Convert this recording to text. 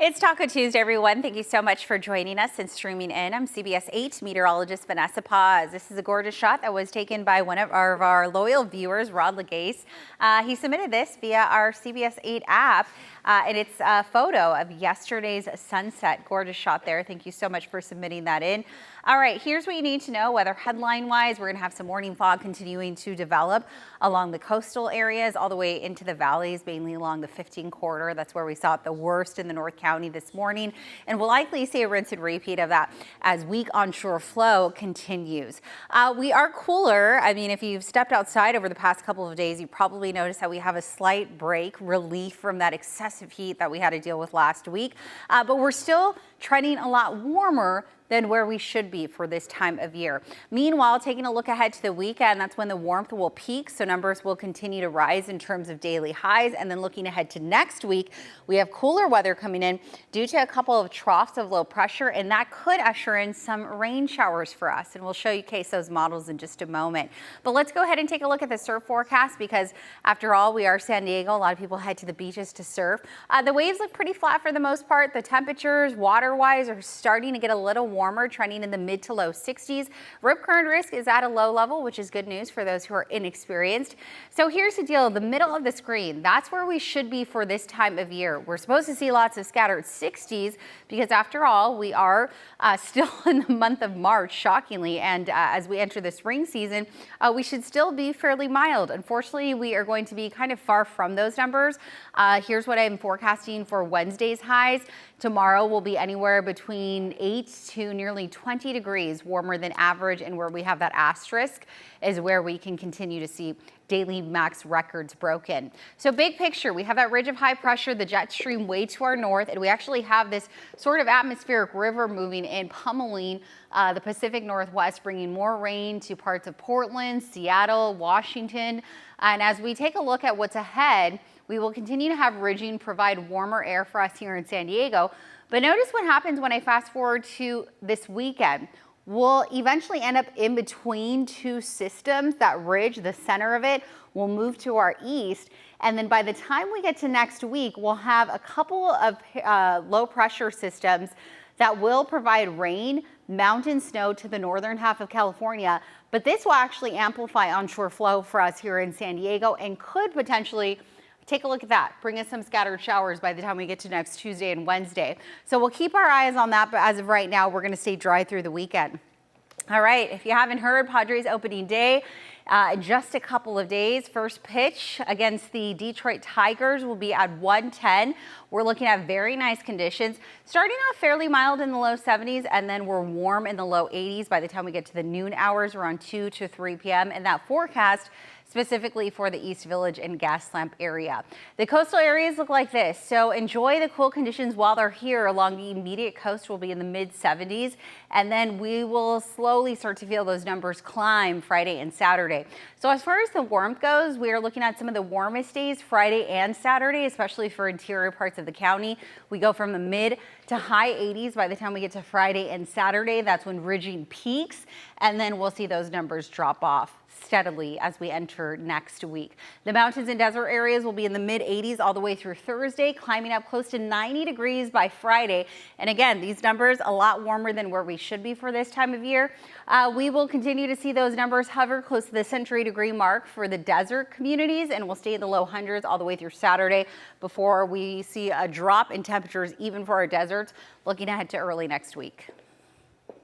It's Taco Tuesday, everyone. Thank you so much for joining us and streaming in. I'm CBS 8 meteorologist Vanessa Paz. This is a gorgeous shot that was taken by one of our loyal viewers, Rod Legase. He submitted this via our CBS 8 app, and it's a photo of yesterday's sunset. Gorgeous shot there. Thank you so much for submitting that in. All right, here's what you need to know weather headline-wise. We're going to have some morning fog continuing to develop along the coastal areas, all the way into the valleys, mainly along the 15 corridor. That's where we saw it the worst in the North County this morning, and we'll likely see a rinse and repeat of that as weak onshore flow continues. We are cooler. I mean, if you've stepped outside over the past couple of days, you probably noticed that we have a slight break, relief from that excessive heat that we had to deal with last week, but we're still trending a lot warmer than where we should be for this time of year. Meanwhile, taking a look ahead to the weekend, that's when the warmth will peak, so numbers will continue to rise in terms of daily highs. And then looking ahead to next week, we have cooler weather coming in due to a couple of troughs of low pressure, and that could usher in some rain showers for us. And we'll show you those models in just a moment. But let's go ahead and take a look at the surf forecast, because after all, we are San Diego. A lot of people head to the beaches to surf. The waves look pretty flat for the most part. The temperatures water-wise are starting to get a little warmer, trending in the mid to low 60s. Rip current risk is at a low level, which is good news for those who are inexperienced. So here's the deal, the middle of the screen, that's where we should be for this time of year. We're supposed to see lots of scattered 60s because after all, we are still in the month of March, shockingly, and as we enter the spring season, we should still be fairly mild. Unfortunately, we are going to be kind of far from those numbers. Here's what I'm forecasting for Wednesday's highs. Tomorrow will be anywhere between 8 to nearly 20 degrees warmer than average, and where we have that asterisk is where we can continue to see daily max records broken. So big picture, we have that ridge of high pressure, the jet stream way to our north, and we actually have this sort of atmospheric river moving in, pummeling the Pacific Northwest, bringing more rain to parts of Portland, Seattle, Washington. And as we take a look at what's ahead, we will continue to have ridging provide warmer air for us here in San Diego. But notice what happens when I fast forward to this weekend. We'll eventually end up in between two systems. That ridge, the center of it, will move to our east. And then by the time we get to next week, we'll have a couple of low pressure systems that will provide rain, mountain snow to the northern half of California. But this will actually amplify onshore flow for us here in San Diego and could potentially take a look at that. Bring us some scattered showers by the time we get to next Tuesday and Wednesday. So we'll keep our eyes on that, but as of right now, we're going to stay dry through the weekend. All right, if you haven't heard, Padres opening day in just a couple of days. First pitch against the Detroit Tigers will be at 1:10. We're looking at very nice conditions, starting off fairly mild in the low 70s, and then we're warm in the low 80s by the time we get to the noon hours around 2 to 3 p.m. And that forecast specifically for the East Village and Gaslamp area. The coastal areas look like this, so enjoy the cool conditions while they're here. Along the immediate coast will be in the mid 70s, and then we will slowly start to feel those numbers climb Friday and Saturday. So as far as the warmth goes, we are looking at some of the warmest days Friday and Saturday, especially for interior parts of the county. We go from the mid to high 80s by the time we get to Friday and Saturday. That's when ridging peaks, and then we'll see those numbers drop off steadily as we enter next week. The mountains and desert areas will be in the mid 80s all the way through Thursday, climbing up close to 90 degrees by Friday. And again, these numbers a lot warmer than where we should be for this time of year. We will continue to see those numbers hover close to the century degree mark for the desert communities, and we'll stay in the low hundreds all the way through Saturday before we see a drop in temperatures even for our deserts looking ahead to early next week.